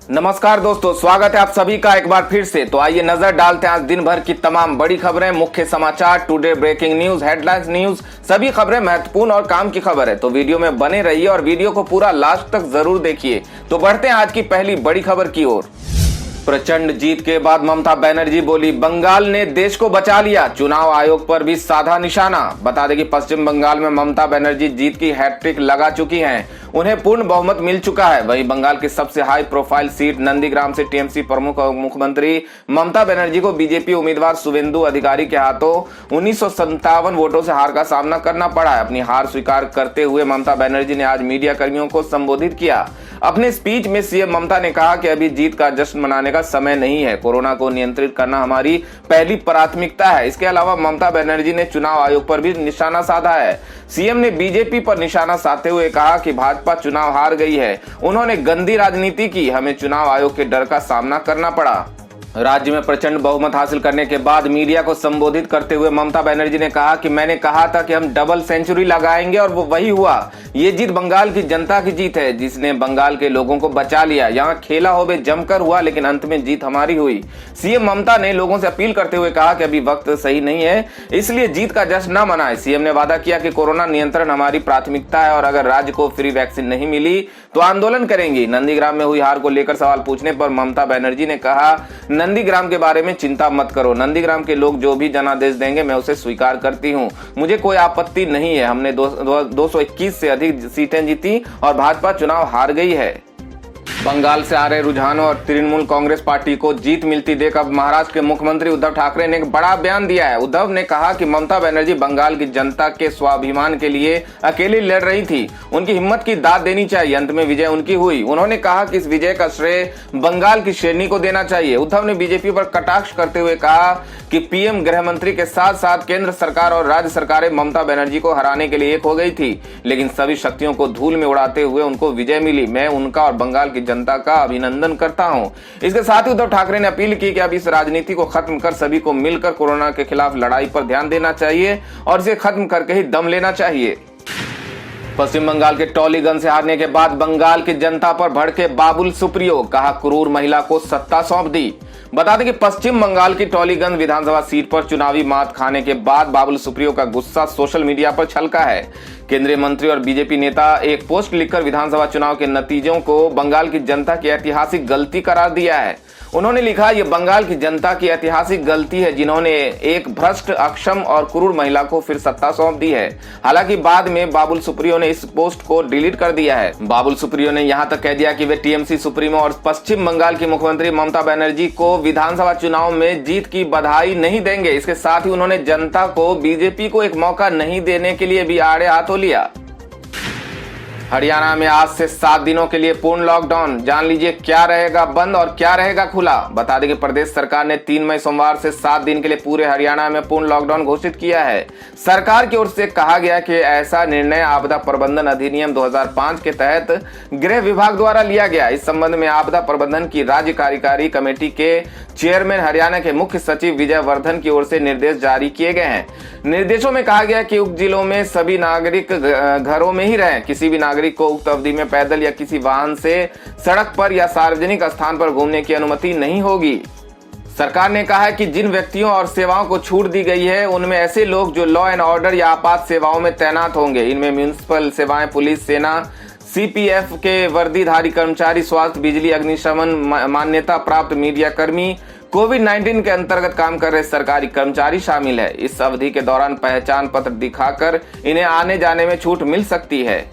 नमस्कार दोस्तों, स्वागत है आप सभी का एक बार फिर से। तो आइए नजर डालते हैं आज दिन भर की तमाम बड़ी खबरें, मुख्य समाचार, today breaking news, headlines news, सभी खबरें महत्वपूर्ण और काम की खबर है। तो वीडियो में बने रहिए और वीडियो को पूरा लास्ट तक जरूर देखिए। तो बढ़ते हैं आज की पहली बड़ी खबर की ओर। प्रचंड जीत के बाद ममता बनर्जी बोली, बंगाल ने देश को बचा लिया, चुनाव आयोग पर भी साधा निशाना। बता दें कि पश्चिम बंगाल में ममता बनर्जी जीत की हैट्रिक लगा चुकी हैं, उन्हें पूर्ण बहुमत मिल चुका है। वहीं बंगाल की सबसे हाई प्रोफाइल सीट नंदीग्राम से टीएमसी प्रमुख और मुख्यमंत्री ममता बनर्जी को बीजेपी उम्मीदवार शुवेंदु अधिकारी के हाथों 1957 वोटों से हार का सामना करना पड़ा है। अपनी हार स्वीकार करते हुए ममता बनर्जी ने आज मीडिया कर्मियों को संबोधित किया। अपने स्पीच में सीएम ममता ने कहा कि अभी जीत का जश्न मनाने का समय नहीं है, कोरोना को नियंत्रित करना हमारी पहली प्राथमिकता है। इसके अलावा ममता बनर्जी ने चुनाव आयोग पर भी निशाना साधा है। सीएम ने बीजेपी पर निशाना साधते हुए कहा कि भाजपा चुनाव हार गई है, उन्होंने गंदी राजनीति की, हमें चुनाव आयोग के डर का सामना करना पड़ा। राज्य में प्रचंड बहुमत हासिल करने के बाद मीडिया को संबोधित करते हुए ममता बनर्जी ने कहा कि मैंने कहा था कि हम डबल सेंचुरी लगाएंगे और वो वही हुआ। ये जीत बंगाल की जनता की जीत है, जिसने बंगाल के लोगों को बचा लिया। यहाँ खेला हो बे जमकर हुआ, लेकिन अंत में जीत हमारी हुई। सीएम ममता ने लोगों से अपील करते हुए कहा कि अभी वक्त सही नहीं है, इसलिए जीत का जश्न न मनाएं। सीएम ने वादा किया कि कोरोना नियंत्रण हमारी प्राथमिकता है और अगर राज्य को फ्री वैक्सीन नहीं मिली तो आंदोलन करेंगी। नंदीग्राम में हुई हार को लेकर सवाल पूछने पर ममता बनर्जी ने कहा, नंदीग्राम के बारे में चिंता मत करो, नंदीग्राम के लोग जो भी जनादेश देंगे मैं उसे स्वीकार करती हूं, मुझे कोई आपत्ति नहीं है। हमने 221 से अधिक सीटें जीती और भाजपा चुनाव हार गई है। बंगाल से आ रहे रुझानों और तृणमूल कांग्रेस पार्टी को जीत मिलती देख अब महाराष्ट्र के मुख्यमंत्री उद्धव ठाकरे ने एक बड़ा बयान दिया है। उद्धव ने कहा कि ममता बनर्जी बंगाल की जनता के स्वाभिमान के लिए अकेली लड़ रही थी, उनकी हिम्मत की दाद देनी चाहिए, अंत में विजय उनकी हुई। उन्होंने कहा कि इस विजय का श्रेय बंगाल की शेरनी को देना चाहिए। उद्धव ने बीजेपी पर कटाक्ष करते हुए कहा कि पीएम गृह मंत्री के साथ साथ केंद्र सरकार और राज्य सरकारें ममता बनर्जी को हराने के लिए एक हो गई थी, लेकिन सभी शक्तियों को धूल में उड़ाते हुए उनको विजय मिली। मैं उनका और बंगाल की जनता का अभिनंदन करता हूं। इसके साथ ही उद्धव ठाकरे ने अपील की कि अब इस राजनीति को खत्म कर सभी को मिलकर कोरोना के खिलाफ लड़ाई पर ध्यान देना चाहिए और इसे खत्म करके ही दम लेना चाहिए। पश्चिम बंगाल के टॉलीगंज से हारने के बाद बंगाल की जनता पर भड़के बाबुल सुप्रियो, कहा क्रूर महिला को सत्ता सौंप दी। बता दें कि पश्चिम बंगाल की टॉलीगंज विधानसभा सीट पर चुनावी मात खाने के बाद बाबुल सुप्रियो का गुस्सा सोशल मीडिया पर छलका है। केंद्रीय मंत्री और बीजेपी नेता एक पोस्ट लिखकर विधानसभा चुनाव के नतीजों को बंगाल की जनता की ऐतिहासिक गलती करार दिया है। उन्होंने लिखा, ये बंगाल की जनता की ऐतिहासिक गलती है जिन्होंने एक भ्रष्ट, अक्षम और क्रूर महिला को फिर सत्ता सौंप दी है। हालांकि बाद में बाबुल सुप्रियो ने इस पोस्ट को डिलीट कर दिया है। बाबुल सुप्रियो ने यहां तक कह दिया कि वे टीएमसी सुप्रीमो और पश्चिम बंगाल की मुख्यमंत्री ममता बनर्जी को विधानसभा चुनाव में जीत की बधाई नहीं देंगे। इसके साथ ही उन्होंने जनता को बीजेपी को एक मौका नहीं देने के लिए भी आड़े हाथों लिया। हरियाणा में आज से 7 दिनों के लिए पूर्ण लॉकडाउन, जान लीजिए क्या रहेगा बंद और क्या रहेगा खुला। बता दें कि प्रदेश सरकार ने 3 मई सोमवार से 7 दिन के लिए पूरे हरियाणा में पूर्ण लॉकडाउन घोषित किया है। सरकार की ओर से कहा गया कि ऐसा निर्णय आपदा प्रबंधन अधिनियम 2005 के तहत गृह विभाग द्वारा लिया गया। इस संबंध में आपदा प्रबंधन की राज्य कार्यकारी कमेटी के चेयरमैन हरियाणा के मुख्य सचिव विजय वर्धन की ओर से निर्देश जारी किए गए हैं। निर्देशों में कहा गया कि उक्त जिलों में सभी नागरिक घरों में ही रहें। किसी भी नागरिक को उक्त अवधि में पैदल या किसी वाहन से सड़क पर या सार्वजनिक स्थान पर घूमने की अनुमति नहीं होगी। सरकार ने कहा है कि जिन व्यक्तियों और सेवाओं को छूट दी गई है उनमें ऐसे लोग जो लॉ एंड ऑर्डर या आपात सेवाओं में तैनात होंगे। इनमें म्युनिसिपल सेवाएं, पुलिस, सेना, सीपीएफ के वर्दीधारी कर्मचारी, स्वास्थ्य, बिजली, अग्निशमन मान्यता प्राप्त मीडिया कर्मी, कोविड-19 के अंतर्गत काम कर रहे सरकारी कर्मचारी शामिल है। इस अवधि के दौरान पहचान पत्र दिखाकर इन्हें आने जाने में छूट मिल सकती है।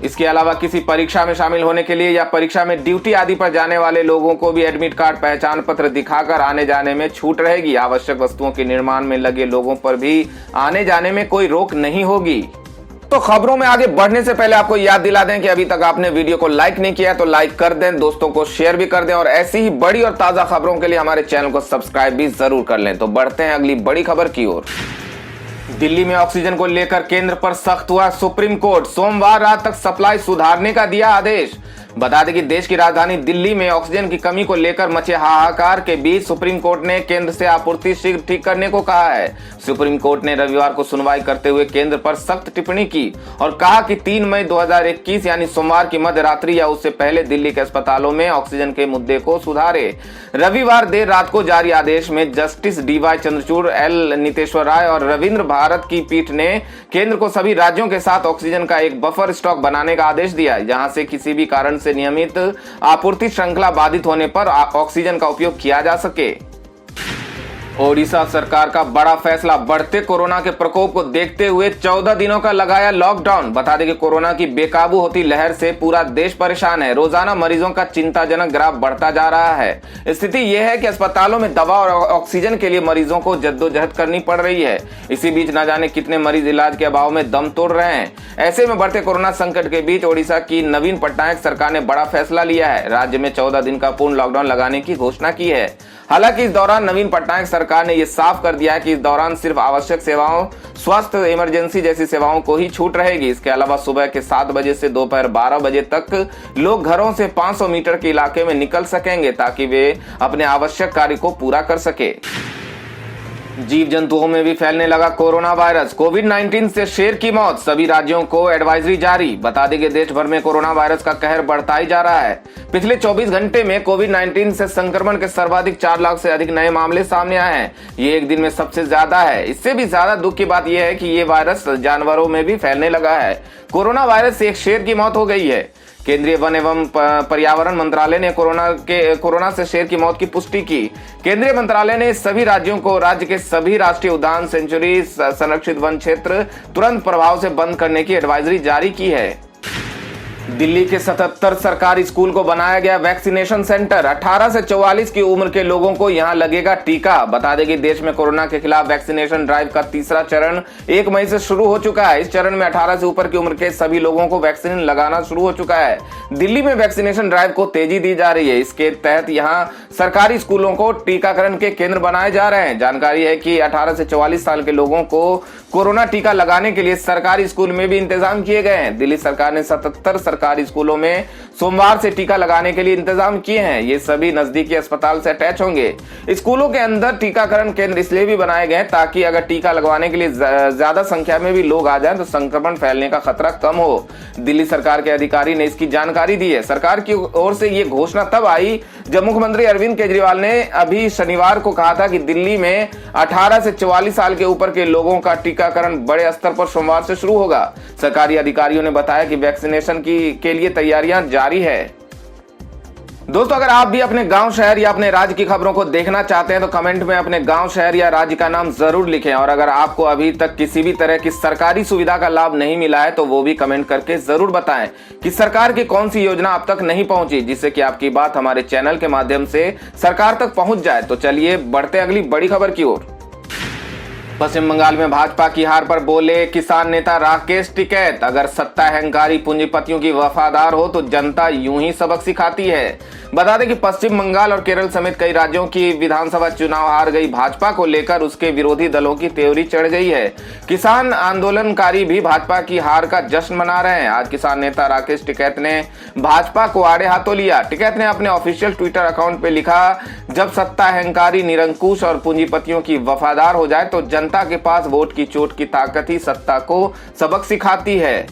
इसके अलावा किसी परीक्षा में शामिल होने के लिए या परीक्षा में ड्यूटी आदि पर जाने वाले लोगों को भी एडमिट कार्ड, पहचान पत्र दिखाकर आने जाने में छूट रहेगी। आवश्यक वस्तुओं के निर्माण में लगे लोगों पर भी आने जाने में कोई रोक नहीं होगी। तो खबरों में आगे बढ़ने से पहले आपको याद दिला दें कि अभी तक आपने वीडियो को लाइक नहीं किया तो लाइक कर दें, दोस्तों को शेयर भी कर दें और ऐसी ही बड़ी और ताजा खबरों के लिए हमारे चैनल को सब्सक्राइब भी जरूर कर लें। तो बढ़ते हैं अगली बड़ी खबर की ओर। दिल्ली में ऑक्सीजन को लेकर केंद्र पर सख्त हुआ सुप्रीम कोर्ट, सोमवार रात तक सप्लाई सुधारने का दिया आदेश। बता दें कि देश की राजधानी दिल्ली में ऑक्सीजन की कमी को लेकर मचे हाहाकार के बीच सुप्रीम कोर्ट ने केंद्र से आपूर्ति शीघ्र ठीक करने को कहा है। सुप्रीम कोर्ट ने रविवार को सुनवाई करते हुए केंद्र पर सख्त टिप्पणी की और कहा कि 3 मई 2021 यानी सोमवार की मध्य रात्रि या उससे पहले दिल्ली के अस्पतालों में ऑक्सीजन के मुद्दे को सुधारे। रविवार देर रात को जारी आदेश में justice DY Chandrachud, L Niteshwar Rai और रविंद्र भारत की पीठ ने केंद्र को सभी राज्यों के साथ ऑक्सीजन का एक बफर स्टॉक बनाने का आदेश दिया, जहां से किसी भी कारण से नियमित आपूर्ति श्रृंखला बाधित होने पर ऑक्सीजन का उपयोग किया जा सके। ओडिशा सरकार का बड़ा फैसला, बढ़ते कोरोना के प्रकोप को देखते हुए 14 दिनों का लगाया लॉकडाउन। बता दें कि कोरोना की बेकाबू होती लहर से पूरा देश परेशान है। रोजाना मरीजों का चिंताजनक ग्राफ बढ़ता जा रहा है। स्थिति यह है कि अस्पतालों में दवा और ऑक्सीजन के लिए मरीजों को जद्दोजहद करनी पड़ रही है। इसी बीच न जाने कितने मरीज इलाज के अभाव में दम तोड़ रहे हैं। ऐसे में बढ़ते कोरोना संकट के बीच ओडिशा की नवीन पटनायक सरकार ने बड़ा फैसला लिया है। राज्य में 14 दिन का पूर्ण लॉकडाउन लगाने की घोषणा की है। हालांकि इस दौरान नवीन पटनायक सरकार ने यह साफ कर दिया है कि इस दौरान सिर्फ आवश्यक सेवाओं, स्वास्थ्य, इमरजेंसी जैसी सेवाओं को ही छूट रहेगी। इसके अलावा सुबह के 7 बजे से दोपहर 12 बजे तक लोग घरों से 500 मीटर के इलाके में निकल सकेंगे ताकि वे अपने आवश्यक कार्य को पूरा कर सके। जीव जंतुओं में भी फैलने लगा कोरोना वायरस। कोविड-19 से शेर की मौत, सभी राज्यों को एडवाइजरी जारी। बता दें कि देश भर में कोरोना वायरस का कहर बढ़ता ही जा रहा है। पिछले 24 घंटे में कोविड-19 से संक्रमण के सर्वाधिक 4 लाख से अधिक नए मामले सामने आए हैं। ये एक दिन में सबसे ज्यादा है। इससे भी ज्यादा दुख की बात यह है कि ये वायरस जानवरों में भी फैलने लगा है। कोरोना वायरस से एक शेर की मौत हो गई है। केंद्रीय वन एवं पर्यावरण मंत्रालय ने कोरोना से शेर की मौत की पुष्टि की। केंद्रीय मंत्रालय ने सभी राज्यों को राज्य के सभी राष्ट्रीय उद्यान, सेंचुरी, संरक्षित वन क्षेत्र तुरंत प्रभाव से बंद करने की एडवाइजरी जारी की है। दिल्ली के 77 सरकारी स्कूल को बनाया गया वैक्सीनेशन सेंटर। 18 से 44 की उम्र के लोगों को यहां लगेगा टीका। बता दें कि देश में कोरोना के खिलाफ वैक्सीनेशन ड्राइव का तीसरा चरण 1 मई से शुरू हो चुका है। इस चरण में 18 से ऊपर की उम्र के सभी लोगों को वैक्सीन लगाना शुरू हो चुका है। दिल्ली में वैक्सीनेशन ड्राइव को तेजी दी जा रही है। इसके तहत यहां सरकारी स्कूलों को टीकाकरण के केंद्र बनाए जा रहे हैं। जानकारी है कि 18 से 44 साल के लोगों को कोरोना टीका लगाने के लिए सरकारी स्कूल में भी इंतजाम किए गए हैं। दिल्ली सरकार ने 77 सरकारी स्कूलों में सोमवार से टीका लगाने के लिए इंतजाम किए हैं। ये सभी नजदीकी अस्पताल से अटैच होंगे। स्कूलों के अंदर टीकाकरण केंद्र इसलिए भी बनाए गए ताकि अगर टीका लगवाने के लिए ज्यादा संख्या में भी लोग आ जाएं तो संक्रमण फैलने का खतरा कम हो। दिल्ली सरकार के अधिकारी ने इसकी जानकारी दी है। सरकार की ओर से ये घोषणा तब आई जब मुख्यमंत्री अरविंद केजरीवाल ने अभी शनिवार को कहा था कि दिल्ली में 18 से 44 साल के ऊपर के लोगों का टीकाकरण बड़े स्तर पर सोमवार से शुरू होगा। सरकारी अधिकारियों ने बताया कि वैक्सीनेशन के लिए तैयारियां जारी है। दोस्तों, अगर आप भी अपने गांव, शहर या अपने राज्य की खबरों को देखना चाहते हैं तो कमेंट में अपने गांव, शहर या राज्य का नाम जरूर लिखें। और अगर आपको अभी तक किसी भी तरह की सरकारी सुविधा का लाभ नहीं मिला है तो वो भी कमेंट करके जरूर बताएं कि सरकार की कौन सी योजना अब तक नहीं पहुंची, जिससे कि आपकी बात हमारे चैनल के माध्यम से सरकार तक पहुंच जाए। तो चलिए बढ़ते अगली बड़ी खबर की ओर। पश्चिम बंगाल में भाजपा की हार पर बोले किसान नेता राकेश टिकैत, अगर सत्ता अहंकारी पूंजीपतियों की वफादार हो तो जनता यूं ही सबक सिखाती है। बता दें कि पश्चिम बंगाल और केरल समेत कई राज्यों की विधानसभा चुनाव हार गई भाजपा को लेकर उसके विरोधी दलों की त्योरी चढ़ गई है। किसान आंदोलनकारी भी भाजपा की हार का जश्न मना रहे हैं। आज किसान नेता राकेश टिकैत ने भाजपा को आड़े हाथों लिया। टिकैत ने अपने ऑफिशियल ट्विटर अकाउंट पे लिखा, जब सत्ता अहंकारी, निरंकुश और पूंजीपतियों की वफादार हो जाए तो जनता के पास वोट की चोट की ताकत ही सत्ता को सबक सिखाती है।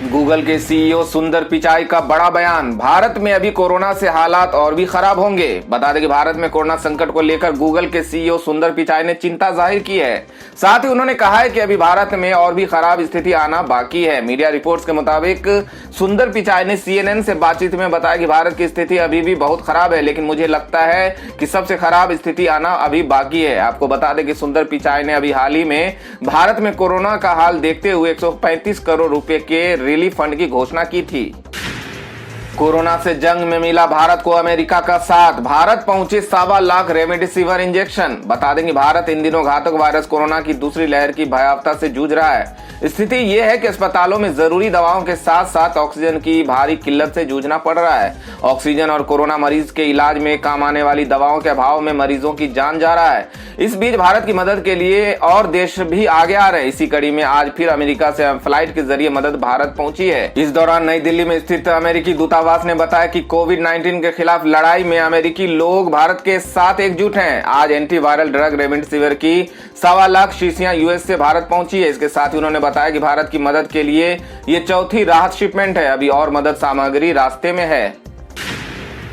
गूगल के सीईओ सुंदर पिचाई का बड़ा बयान, भारत में अभी कोरोना से हालात और भी खराब होंगे। बता दें कि भारत में कोरोना संकट को लेकर गूगल के सीईओ सुंदर पिचाई ने चिंता जाहिर की है। साथ ही उन्होंने कहा है कि अभी भारत में और भी खराब स्थिति आना बाकी है। मीडिया रिपोर्ट्स के मुताबिक सुंदर पिचाई ने CNN से बातचीत में बताया कि भारत की स्थिति अभी भी बहुत खराब है, लेकिन मुझे लगता है कि सबसे खराब स्थिति आना अभी बाकी है। आपको बता दें कि सुंदर पिचाई ने अभी हाल ही में भारत में कोरोना का हाल देखते हुए 135 करोड़ रुपए के रिलीफ फंड की घोषणा की थी। कोरोना से जंग में मिला भारत को अमेरिका का साथ, भारत पहुंचे 1.25 लाख रेमडेसिविर इंजेक्शन। बता दें कि भारत इन दिनों घातक वायरस कोरोना की दूसरी लहर की भयावहता से जूझ रहा है। स्थिति यह है कि अस्पतालों में जरूरी दवाओं के साथ साथ ऑक्सीजन की भारी किल्लत से जूझना पड़ रहा है। ऑक्सीजन और कोरोना मरीज के इलाज में काम आने वाली दवाओं के अभाव में मरीजों की जान जा रहा है। इस बीच भारत की मदद के लिए और देश भी आगे आ रहे हैं। इसी कड़ी में आज फिर अमेरिका से फ्लाइट के जरिए मदद भारत पहुंची है। इस दौरान नई दिल्ली में स्थित अमेरिकी दूतावास दूतावास ने बताया कि कोविड-19 के खिलाफ लड़ाई में अमेरिकी लोग भारत के साथ एकजुट हैं। आज एंटीवायरल ड्रग रेमडेसिविर की 1.25 लाख शीशियां यूएस से भारत पहुंची है। इसके साथ ही उन्होंने बताया कि भारत की मदद के लिए ये चौथी राहत शिपमेंट है। अभी और मदद सामग्री रास्ते में है।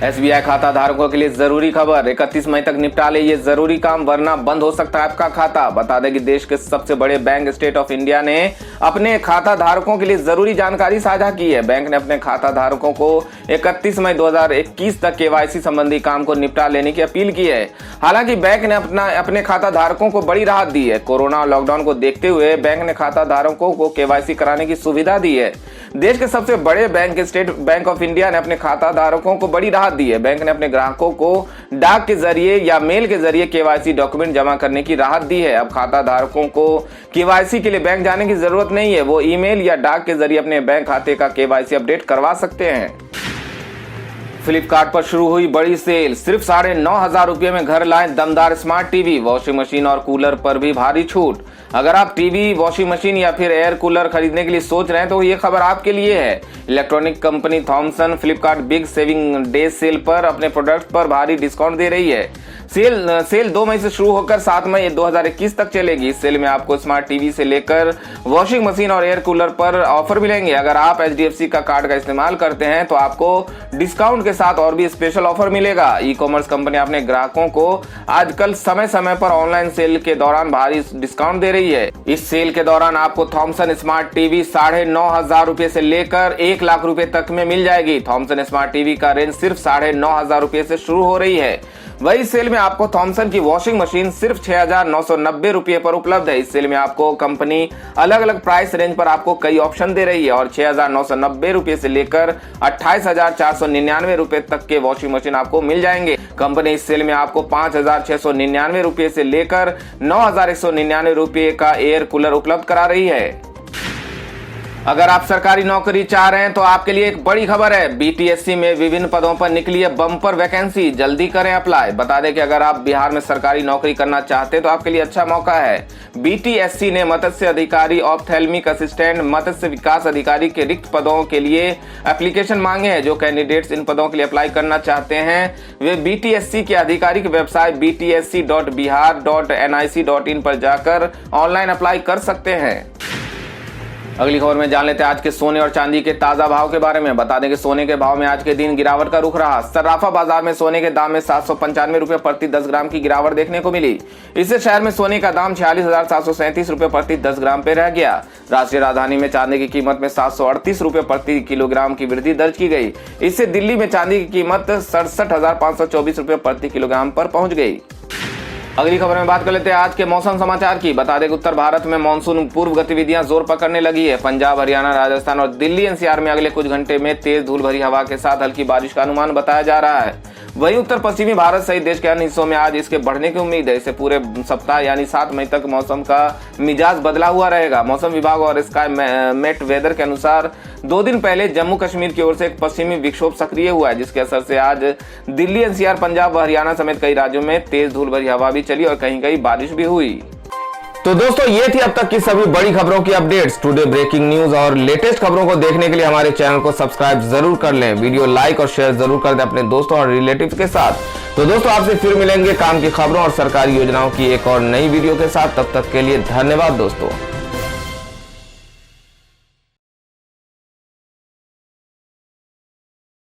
एसबीआई खाता धारकों के लिए जरूरी खबर, 31 मई तक निपटा ले ये जरूरी काम, वरना बंद हो सकता है आपका खाता। बता दें कि देश के सबसे बड़े बैंक स्टेट ऑफ इंडिया ने अपने खाता धारकों के लिए जरूरी जानकारी साझा की है। बैंक ने अपने खाता धारकों को 31 मई 2021 तक केवाईसी संबंधी काम को निपटा लेने की अपील की है। हालांकि बैंक ने अपने खाता धारकों को बड़ी राहत दी है। कोरोना और लॉकडाउन को देखते हुए बैंक ने खाता धारकों को केवाईसी कराने की सुविधा दी है। देश के सबसे बड़े bank state bank of India ने अपने खाता धारकों को बड़ी राहत दी है। बैंक ने अपने ग्राहकों को डाक के जरिए या मेल के जरिए केवाईसी डॉक्यूमेंट जमा करने की राहत दी है। अब खाता धारकों को केवाईसी के लिए बैंक जाने की जरूरत नहीं है। वो ईमेल या डाक के जरिए अपने बैंक खाते का केवाईसी अपडेट करवा सकते हैं। फ्लिपकार्ट पर शुरू हुई बड़ी सेल, सिर्फ 9,500 रुपये में घर लाएं दमदार स्मार्ट टीवी, वॉशिंग मशीन और कूलर पर भी भारी छूट। अगर आप टीवी, वॉशिंग मशीन या फिर एयर कूलर खरीदने के लिए सोच रहे हैं तो ये खबर आपके लिए है। Electronic company Thomson Flipkart big saving day sale पर अपने प्रोडक्ट पर भारी डिस्काउंट दे रही है। सेल 2 मई से शुरू होकर 7 मई 2021 तक चलेगी। इस सेल में आपको स्मार्ट टीवी से लेकर वॉशिंग मशीन और एयर कूलर पर ऑफर मिलेंगे। अगर आप HDFC का कार्ड का इस्तेमाल करते हैं तो आपको डिस्काउंट के साथ और भी स्पेशल ऑफर मिलेगा। ई कॉमर्स कंपनी अपने ग्राहकों को आजकल समय समय पर ऑनलाइन सेल के दौरान भारी डिस्काउंट दे रही है। इस सेल के दौरान आपको थॉमसन स्मार्ट टीवी 9,500 रुपए से लेकर 1 लाख रुपए तक में मिल जाएगी। थॉमसन स्मार्ट टीवी का रेंज सिर्फ 9,500 रुपए से शुरू हो रही है। वही सेल में आपको थॉमसन की वॉशिंग मशीन सिर्फ 6,990 रुपए पर उपलब्ध है। इस सेल में आपको कंपनी अलग अलग प्राइस रेंज पर आपको कई ऑप्शन दे रही है और 6,990 रुपए से लेकर 28,499 रुपए तक के वॉशिंग मशीन आपको मिल जाएंगे। कंपनी इस सेल में आपको 5,699 रुपए से लेकर 9,199 रुपए का एयर कूलर उपलब्ध करा रही है। अगर आप सरकारी नौकरी चाह रहे हैं तो आपके लिए एक बड़ी खबर है। BTSC में विभिन्न पदों पर निकली है बम्पर वैकेंसी, जल्दी करें अप्लाई। बता दें कि अगर आप बिहार में सरकारी नौकरी करना चाहते हैं तो आपके लिए अच्छा मौका है। BTSC ने मत्स्य अधिकारी, ऑप्थेल्मिक असिस्टेंट, मत्स्य विकास अधिकारी के रिक्त पदों के लिए एप्लीकेशन मांगे हैं। जो कैंडिडेट्स इन पदों के लिए अप्लाई करना चाहते हैं वे BTSC के आधिकारिक वेबसाइट btsc.bihar.nic.in पर जाकर ऑनलाइन अप्लाई कर सकते हैं। अगली खबर में जान लेते हैं आज के सोने और चांदी के ताजा भाव के बारे में। बता दें कि सोने के भाव में आज के दिन गिरावट का रुख रहा। सर्राफा बाजार में सोने के दाम में 795 रुपए प्रति 10 ग्राम की गिरावट देखने को मिली। इससे शहर में सोने का दाम 46,737 रुपए प्रति 10 ग्राम पे रह गया। राष्ट्रीय राजधानी में चांदी की कीमत में 738 रुपए प्रति किलोग्राम की वृद्धि दर्ज की गई। इससे दिल्ली में चांदी की कीमत 67,524 रुपए प्रति किलोग्राम पर पहुंच गई। अगली खबर में बात कर लेते हैं आज के मौसम समाचार की। बता दें कि उत्तर भारत में मानसून पूर्व गतिविधियां जोर पकड़ने लगी है। पंजाब, हरियाणा, राजस्थान और दिल्ली NCR में अगले कुछ घंटे में तेज धूल भरी हवा के साथ हल्की बारिश का अनुमान बताया जा रहा है। वहीं उत्तर पश्चिमी भारत सहित देश के अन्य हिस्सों में आज इसके बढ़ने की उम्मीद है। इससे पूरे सप्ताह यानी 7 मई तक मौसम का मिजाज बदला हुआ रहेगा। मौसम विभाग और स्काई मेट वेदर के अनुसार 2 दिन पहले जम्मू कश्मीर की ओर से एक पश्चिमी विक्षोभ सक्रिय हुआ है, जिसके असर से आज दिल्ली, NCR, पंजाब व हरियाणा समेत कई राज्यों में तेज धूल भरी हवा भी चली और कहीं कहीं बारिश भी हुई। तो दोस्तों ये थी अब तक की सभी बड़ी खबरों की अपडेट्स। टुडे ब्रेकिंग न्यूज और लेटेस्ट खबरों को देखने के लिए हमारे चैनल को सब्सक्राइब जरूर कर लें। वीडियो लाइक और शेयर जरूर कर दें अपने दोस्तों और रिलेटिव्स के साथ। तो दोस्तों आपसे फिर मिलेंगे काम की खबरों और सरकारी योजनाओं की एक और नई वीडियो के साथ। तब तक के लिए धन्यवाद दोस्तों।